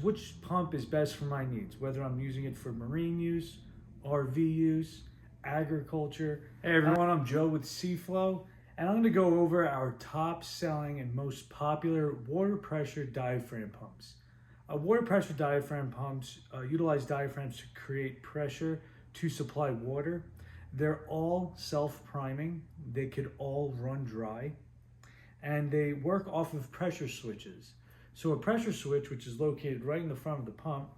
which pump is best for my needs, whether I'm using it for marine use, RV use, agriculture. Hey everyone, I'm Joe with Seaflo, and I'm going to go over our top selling and most popular water pressure diaphragm pumps. Water pressure diaphragm pumps utilize diaphragms to create pressure to supply water. They're all self-priming. They could all run dry, and they work off of pressure switches. So a pressure switch, which is located right in the front of the pump,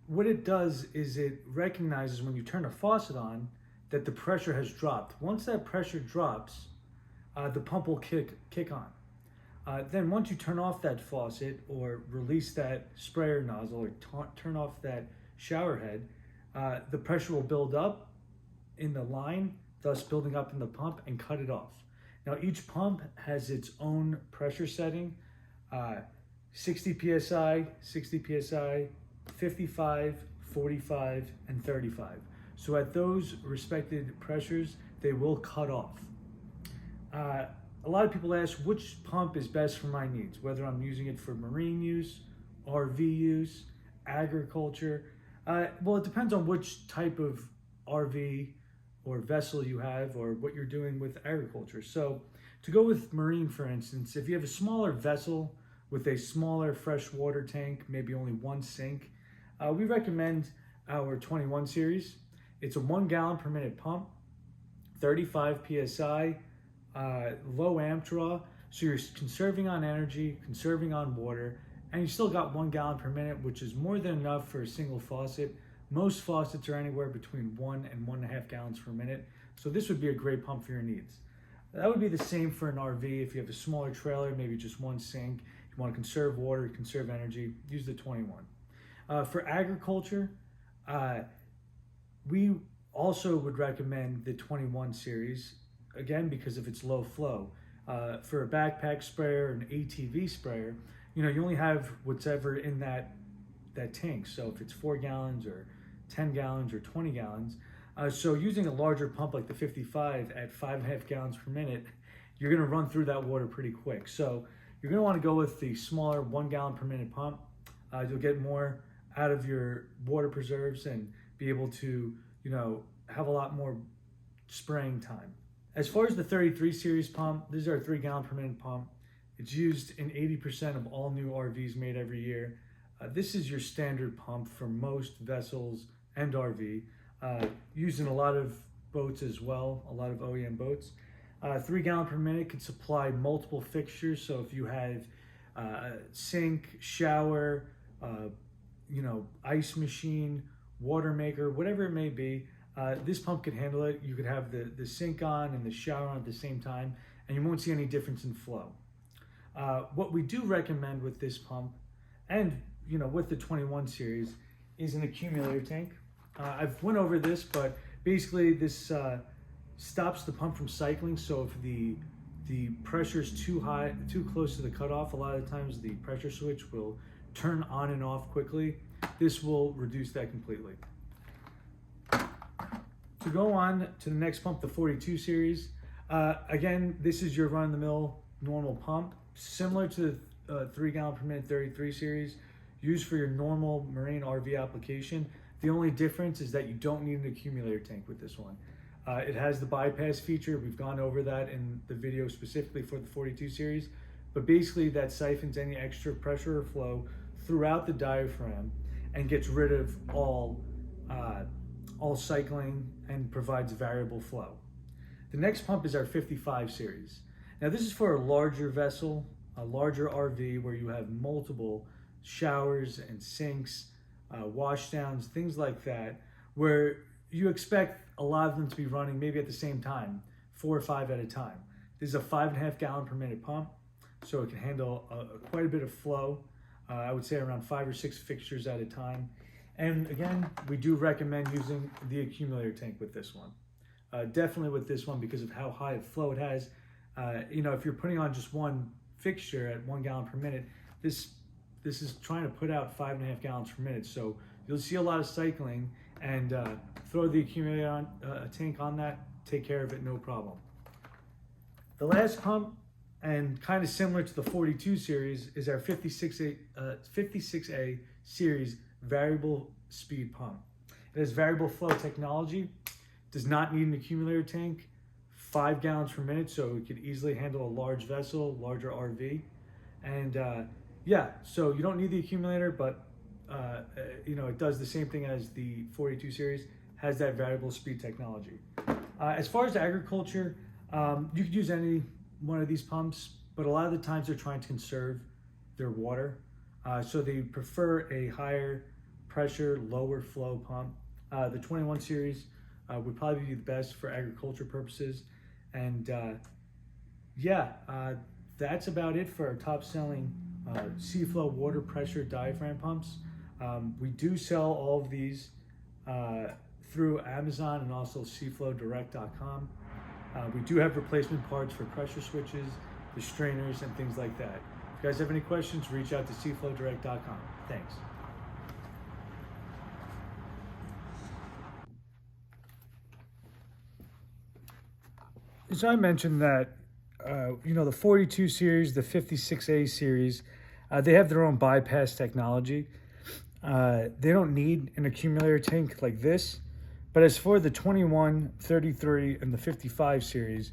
what it does is it recognizes when you turn a faucet on that the pressure has dropped. Once that pressure drops, the pump will kick on. Then once you turn off that faucet or release that sprayer nozzle or turn off that shower head, the pressure will build up in the line, thus building up in the pump, and cut it off. Now each pump has its own pressure setting, 60 psi, 60 psi, 55, 45, and 35. So at those respected pressures, they will cut off. A lot of people ask which pump is best for my needs, whether I'm using it for marine use, RV use, agriculture. Well, it depends on which type of RV or vessel you have or what you're doing with agriculture. So to go with marine, for instance, if you have a smaller vessel with a smaller freshwater tank, maybe only one sink, we recommend our 21 series. It's a 1 gallon per minute pump, 35 psi, low amp draw, so you're conserving on energy, conserving on water, and you still got 1 gallon per minute, which is more than enough for a single faucet. Most faucets are anywhere between 1 and 1.5 gallons per minute, so this would be a great pump for your needs. That would be the same for an RV. If you have a smaller trailer, maybe just one sink, you want to conserve water, conserve energy, use the 21. For agriculture, we also would recommend the 21 series, again, because of its low flow. For a backpack sprayer, an ATV sprayer, you only have whatever in that tank. So if it's 4 gallons or 10 gallons or 20 gallons, so using a larger pump like the 55 at 5.5 gallons per minute, you're going to run through that water pretty quick. So you're going to want to go with the smaller 1 gallon per minute pump. You'll get more out of your water preserves and be able to, have a lot more spraying time. As far as the 33 series pump, this is our 3 gallon per minute pump. It's used in 80% of all new RVs made every year. This is your standard pump for most vessels and RV, used in a lot of boats as well, a lot of OEM boats. 3 gallon per minute could supply multiple fixtures. So if you have sink, shower, ice machine, water maker, whatever it may be, this pump could handle it. You could have the sink on and the shower on at the same time, and you won't see any difference in flow. What we do recommend with this pump, and with the 21 series, is an accumulator tank. I've went over this, but basically this stops the pump from cycling. So if the pressure is too high, too close to the cutoff, a lot of times the pressure switch will turn on and off quickly. This will reduce that completely. To go on to the next pump, the 42 series. Again, this is your run-of-the-mill normal pump, similar to the 3 gallon per minute 33 series, used for your normal marine RV application. The only difference is that you don't need an accumulator tank with this one. It has the bypass feature. We've gone over that in the video specifically for the 42 series, but basically that siphons any extra pressure or flow throughout the diaphragm and gets rid of all cycling and provides variable flow. The next pump is our 55 series. Now this is for a larger vessel, a larger RV where you have multiple showers and sinks, washdowns, things like that, where you expect a lot of them to be running maybe at the same time, 4 or 5 at a time. This is a 5.5 gallon per minute pump, so it can handle quite a bit of flow. I would say around 5 or 6 fixtures at a time. And again, we do recommend using the accumulator tank with this one. Definitely with this one because of how high of flow it has. If you're putting on just one fixture at 1 gallon per minute, this is trying to put out 5.5 gallons per minute. So you'll see a lot of cycling, and throw the accumulator tank on that, take care of it, no problem. The last pump And kind of similar to the 42 series is our 56A series variable speed pump. It has variable flow technology, does not need an accumulator tank, 5 gallons per minute, so it could easily handle a large vessel, larger RV. And yeah, so you don't need the accumulator, but it does the same thing as the 42 series, has that variable speed technology. As far as agriculture, you could use any one of these pumps, but a lot of the times they're trying to conserve their water. So they prefer a higher pressure, lower flow pump. The 21 series would probably be the best for agriculture purposes. And that's about it for our top selling Seaflo water pressure diaphragm pumps. We do sell all of these through Amazon and also seaflodirect.com. We do have replacement parts for pressure switches, the strainers, and things like that. If you guys have any questions, reach out to seaflodirect.com. Thanks. So I mentioned that, the 42 series, the 56A series, they have their own bypass technology. They don't need an accumulator tank like this. But as for the 21, 33, and the 55 series,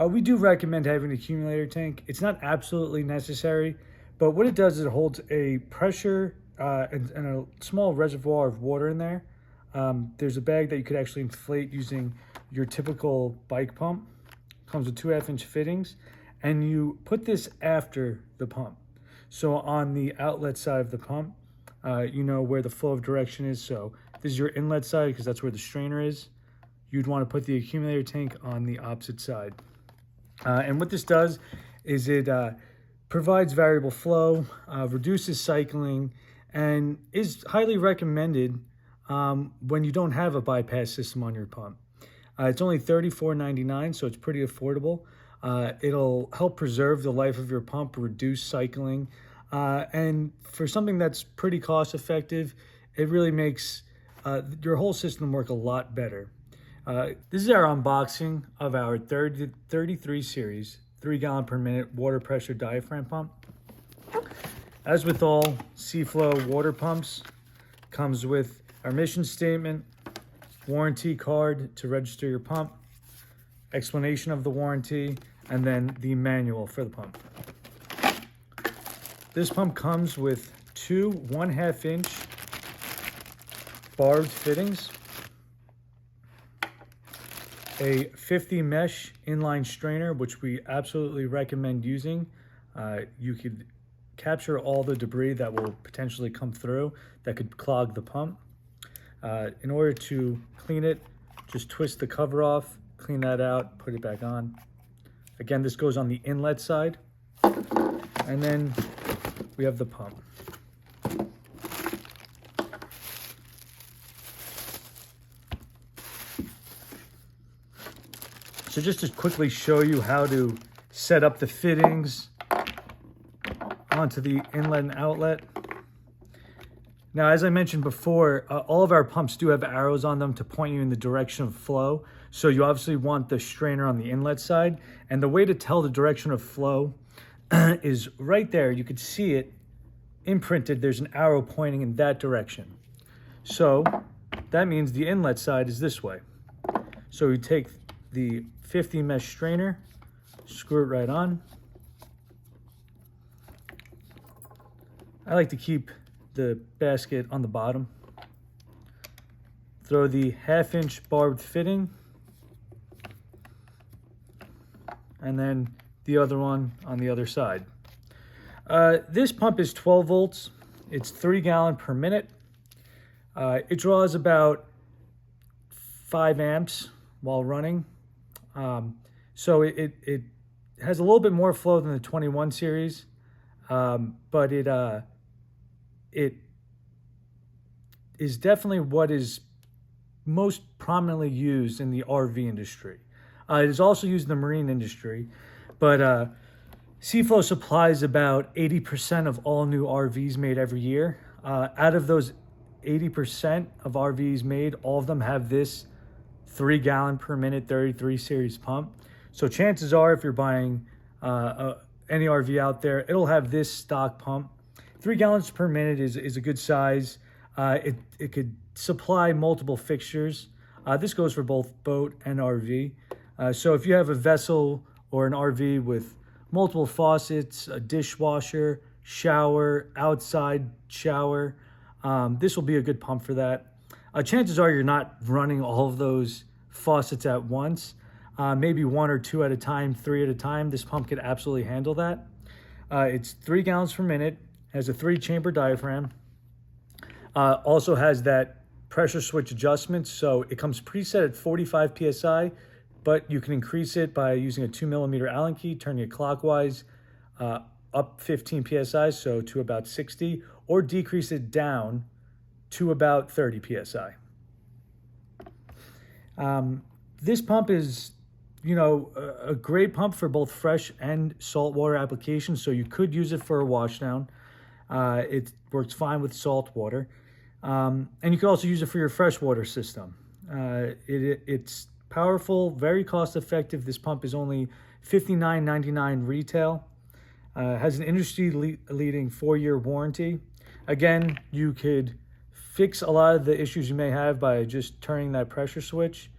we do recommend having an accumulator tank. It's not absolutely necessary, but what it does is it holds a pressure and a small reservoir of water in there. There's a bag that you could actually inflate using your typical bike pump. Comes with 2 1/2-inch fittings, and you put this after the pump. So on the outlet side of the pump, you know where the flow of direction is. So this is your inlet side because that's where the strainer is. You'd want to put the accumulator tank on the opposite side. And what this does is it provides variable flow, reduces cycling, and is highly recommended when you don't have a bypass system on your pump. It's only $34.99, so it's pretty affordable. It'll help preserve the life of your pump, reduce cycling, and for something that's pretty cost effective, it really makes your whole system work a lot better. This is our unboxing of our 33 series, 3 gallon per minute water pressure diaphragm pump. As with all Seaflo water pumps, comes with our mission statement, warranty card to register your pump, explanation of the warranty, and then the manual for the pump. This pump comes with 2 1/2-inch barbed fittings, a 50 mesh inline strainer, which we absolutely recommend using. You could capture all the debris that will potentially come through that could clog the pump. In order to clean it, just twist the cover off, clean that out, put it back on. Again, this goes on the inlet side. And then we have the pump. So just to quickly show you how to set up the fittings onto the inlet and outlet. Now, as I mentioned before, all of our pumps do have arrows on them to point you in the direction of flow. So you obviously want the strainer on the inlet side. And the way to tell the direction of flow is right there. You could see it imprinted. There's an arrow pointing in that direction. So that means the inlet side is this way. So we take the 50 mesh strainer, screw it right on. I like to keep the basket on the bottom. Throw the 1/2-inch barbed fitting, and then the other one on the other side. This pump is 12 volts. It's 3 gallon per minute. It draws about 5 amps while running. So it has a little bit more flow than the 21 series, but it is definitely what is most prominently used in the RV industry. It is also used in the marine industry, but Seaflo supplies about 80% of all new RVs made every year. Out of those 80% of RVs made, all of them have this 3 gallon per minute 33 series pump. So chances are, if you're buying a any RV out there, it'll have this stock pump. 3 gallons per minute is a good size. It could supply multiple fixtures. This goes for both boat and RV. So if you have a vessel or an RV with multiple faucets, a dishwasher, shower, outside shower, this will be a good pump for that. Chances are you're not running all of those faucets at once. Maybe 1 or 2 at a time, 3 at a time. This pump could absolutely handle that. It's 3 gallons per minute, has a 3-chamber diaphragm. Also has that pressure switch adjustment, so it comes preset at 45 PSI, but you can increase it by using a 2mm Allen key, turning it clockwise up 15 PSI, so to about 60, or decrease it down to about 30 PSI. This pump is, a great pump for both fresh and saltwater applications, so you could use it for a washdown. It works fine with salt water. And you can also use it for your freshwater system. It's powerful, very cost effective. This pump is only $59.99 retail. Has an industry-leading 4-year warranty. Again, you could fix a lot of the issues you may have by just turning that pressure switch.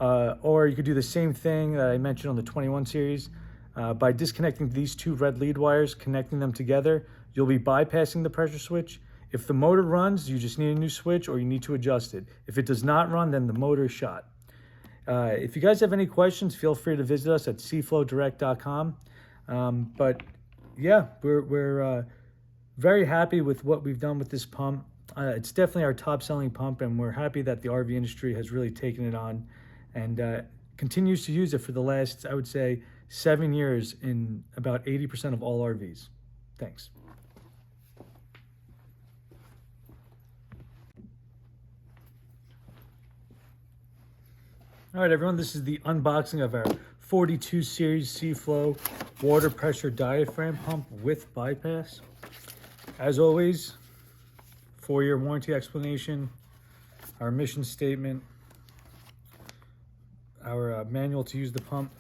Or you could do the same thing that I mentioned on the 21 series. By disconnecting these 2 red lead wires, connecting them together, you'll be bypassing the pressure switch. If the motor runs, you just need a new switch or you need to adjust it. If it does not run, then the motor is shot. If you guys have any questions, feel free to visit us at seaflodirect.com. But yeah, we're very happy with what we've done with this pump. It's definitely our top selling pump, and we're happy that the RV industry has really taken it on and continues to use it for the last, I would say, 7 years in about 80% of all RVs. Thanks. All right, everyone, this is the unboxing of our 42 series Seaflo water pressure diaphragm pump with bypass. As always, 4-year warranty explanation, our mission statement, our manual to use the pump.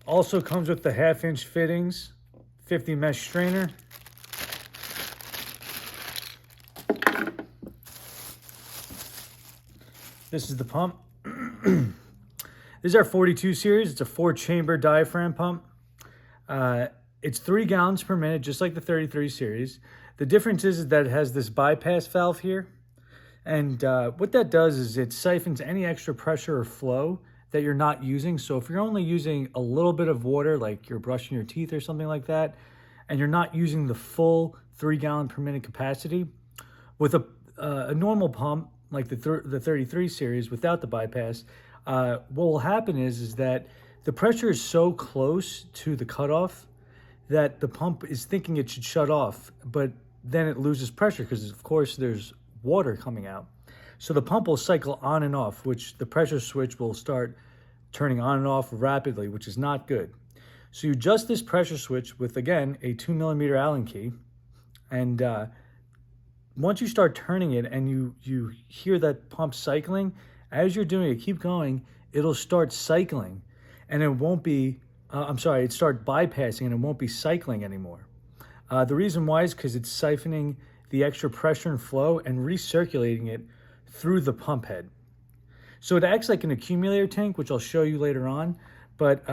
Also comes with the 1/2-inch fittings, 50 mesh strainer. This is the pump. This is our 42 series. It's a 4-chamber diaphragm pump. It's 3 gallons per minute, just like the 33 series. The difference is that it has this bypass valve here. And what that does is it siphons any extra pressure or flow that you're not using. So if you're only using a little bit of water, like you're brushing your teeth or something like that, and you're not using the full 3 gallon per minute capacity, with a normal pump like the 33 series without the bypass, what will happen is that the pressure is so close to the cutoff that the pump is thinking it should shut off, but then it loses pressure because of course there's water coming out. So the pump will cycle on and off, which the pressure switch will start turning on and off rapidly, which is not good. So you adjust this pressure switch with, again, a 2mm Allen key. And once you start turning it and you hear that pump cycling, as you're doing it, keep going, it'll start cycling. And it won't be, it start bypassing and it won't be cycling anymore. The reason why is because it's siphoning the extra pressure and flow and recirculating it through the pump head. So it acts like an accumulator tank, which I'll show you later on, but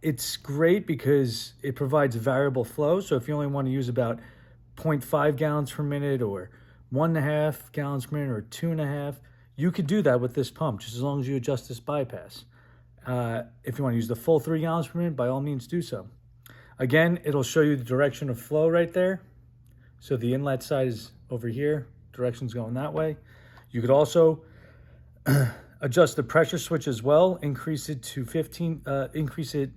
it's great because it provides variable flow. So if you only want to use about 0.5 gallons per minute or 1.5 gallons per minute or 2.5, you could do that with this pump, just as long as you adjust this bypass. If you want to use the full 3 gallons per minute, by all means do so. Again, it'll show you the direction of flow right there. So the inlet side is over here, direction's going that way. You could also adjust the pressure switch as well, increase it to 15, increase it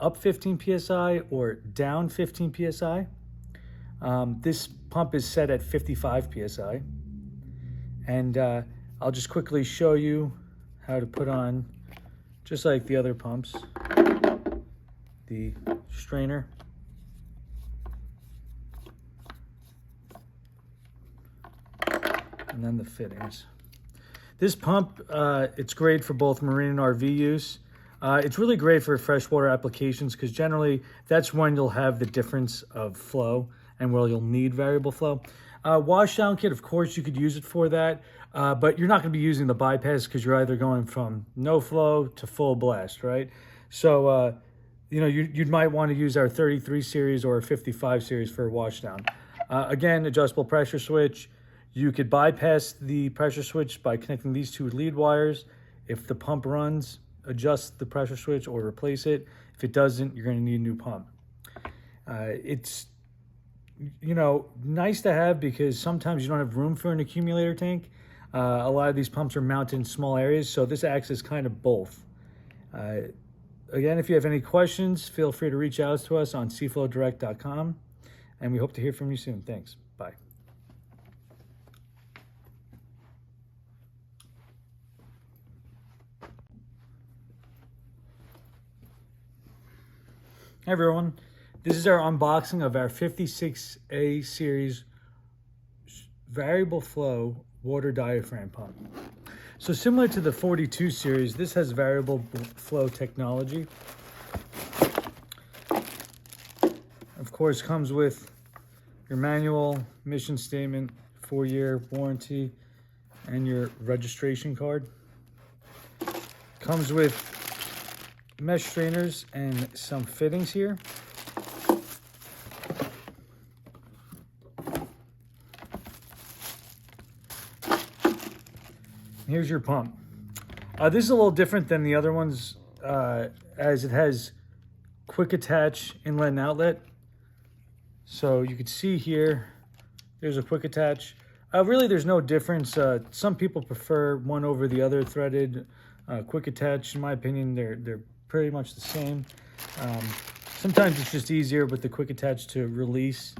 up 15 PSI or down 15 PSI. This pump is set at 55 PSI. And I'll just quickly show you how to put on, just like the other pumps, the strainer. and then the fittings. This pump, it's great for both marine and RV use. It's really great for freshwater applications because generally that's when you'll have the difference of flow and where you'll need variable flow. Washdown kit, of course, you could use it for that, but you're not going to be using the bypass because you're either going from no flow to full blast, right? So, you know, you might want to use our 33 series or 55 series for a washdown. Again, adjustable pressure switch. You could bypass the pressure switch by connecting these two lead wires. If the pump runs, adjust the pressure switch or replace it. If it doesn't, you're going to need a new pump. It's, you know, nice to have because sometimes you don't have room for an accumulator tank. A lot of these pumps are mounted in small areas, so this acts as kind of both. Again, if you have any questions, feel free to reach out to us on seaflodirect.com, and we hope to hear from you soon. Thanks. Bye. Hi everyone, this is our unboxing of our 56A series variable flow water diaphragm pump. So similar to the 42 series, this has variable flow technology. Of course, comes with your manual, mission statement, 4-year warranty, and your registration card. Comes with mesh strainers and some fittings here. Here's your pump. This is a little different than the other ones as it has quick attach inlet and outlet. So you can see here, there's a quick attach. Really, there's no difference. Some people prefer one over the other threaded. Quick attach, in my opinion, they're pretty much the same. Sometimes it's just easier with the quick attach to release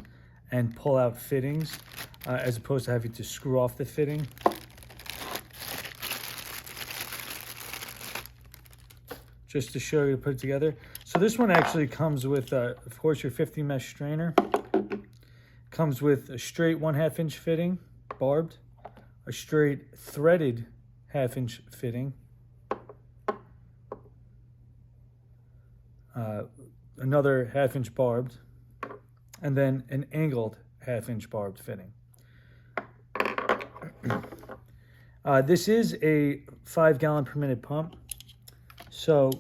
and pull out fittings as opposed to having to screw off the fitting. Just to show you to put it together. So this one actually comes with, of course, your 50 mesh strainer. Comes with a straight 1/2 inch fitting, barbed, a straight threaded 1/2 inch fitting, another 1/2 inch barbed, and then an angled 1/2 inch barbed fitting. This is a 5 gallon per minute pump. So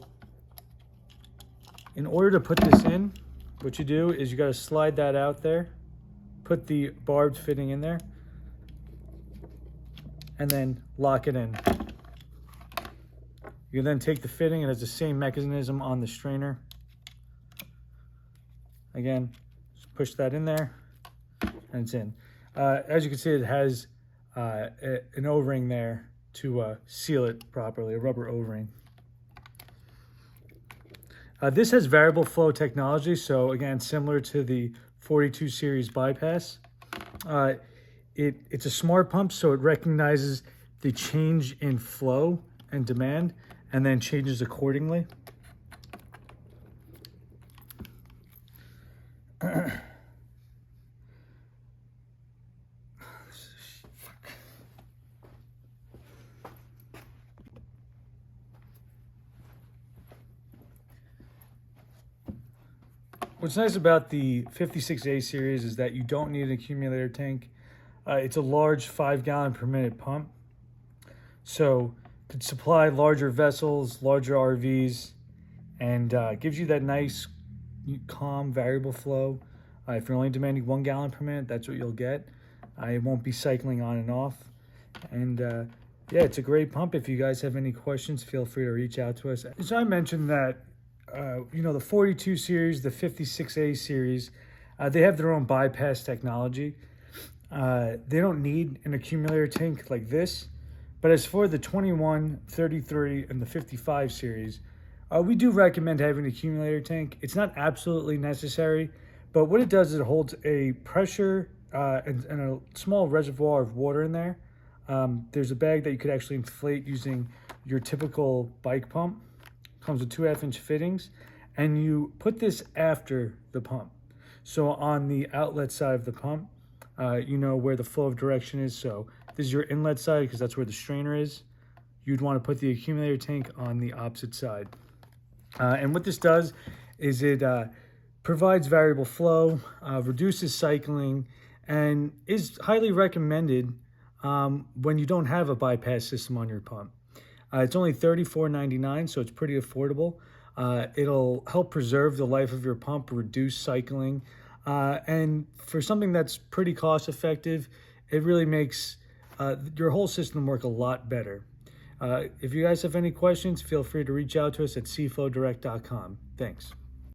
in order to put this in, what you do is you got to slide that out there, put the barbed fitting in there, and then lock it in. You then take the fitting, it has the same mechanism on the strainer. Again, just push that in there, and it's in. As you can see, it has an O-ring there to seal it properly, a rubber O-ring. This has variable flow technology, so again, similar to the 42 series bypass. It's a smart pump, so it recognizes the change in flow and demand and then changes accordingly. What's nice about the 56A series is that you don't need an accumulator tank. It's a large 5 gallon per minute pump. So it could supply larger vessels, larger RVs, and gives you that nice, calm, variable flow. If you're only demanding 1 gallon per minute, that's what you'll get. It won't be cycling on and off. And yeah, it's a great pump. If you guys have any questions, feel free to reach out to us. So I mentioned that you know, the 42 series, the 56A series, they have their own bypass technology. They don't need an accumulator tank like this. But as for the 21, 33, and the 55 series, we do recommend having an accumulator tank. It's not absolutely necessary, but what it does is it holds a pressure and a small reservoir of water in there. There's a bag that you could actually inflate using your typical bike pump. Comes with 2 1/2 inch fittings, and you put this after the pump. So on the outlet side of the pump, you know where the flow of direction is. So this is your inlet side because that's where the strainer is. You'd want to put the accumulator tank on the opposite side. And what this does is it provides variable flow, reduces cycling, and is highly recommended when you don't have a bypass system on your pump. It's only $34.99, so it's pretty affordable. It'll help preserve the life of your pump, reduce cycling, and for something that's pretty cost effective, it really makes your whole system work a lot better. If you guys have any questions, feel free to reach out to us at seaflodirect.com. Thanks.